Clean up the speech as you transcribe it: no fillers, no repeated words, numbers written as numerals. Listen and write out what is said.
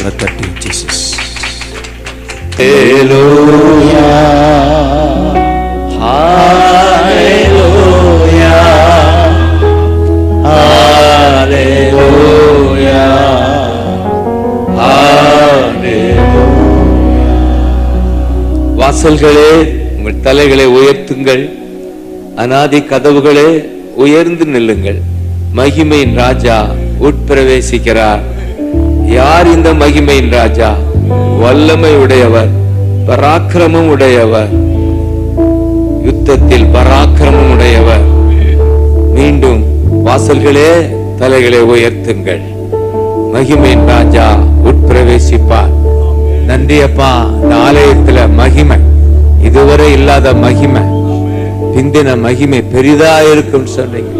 கரங்களை தட்டி ஜீசஸ். ஹல்லேலூயா ஹல்லேலூயா ஹல்லேலூயா ஹல்லேலூயா. வாசல்களே உங்கள் தலைகளை உயர்த்துங்கள், அநாதி கதவுகளே உயர்ந்து நில்லுங்கள். மகிமையின் ராஜா உட்பிரவேசிக்கிறார். யார் இந்த மகிமையின் ராஜா? வல்லமை உடையவர், பராக்கிரமம் உடையவர், யுத்தத்தில் பராக்கிரமம் உடையவர். மீண்டும் வாசல்களே தலைகளை உயர்த்துங்கள், மகிமையின் ராஜா உட்பிரவேசிப்பார். நன்றி அப்பா, இந்த ஆலயத்துல மகிமை, இதுவரை இல்லாத மகிமை, பிந்தின மகிமை பெரிதா இருக்கும் சொன்னீங்க.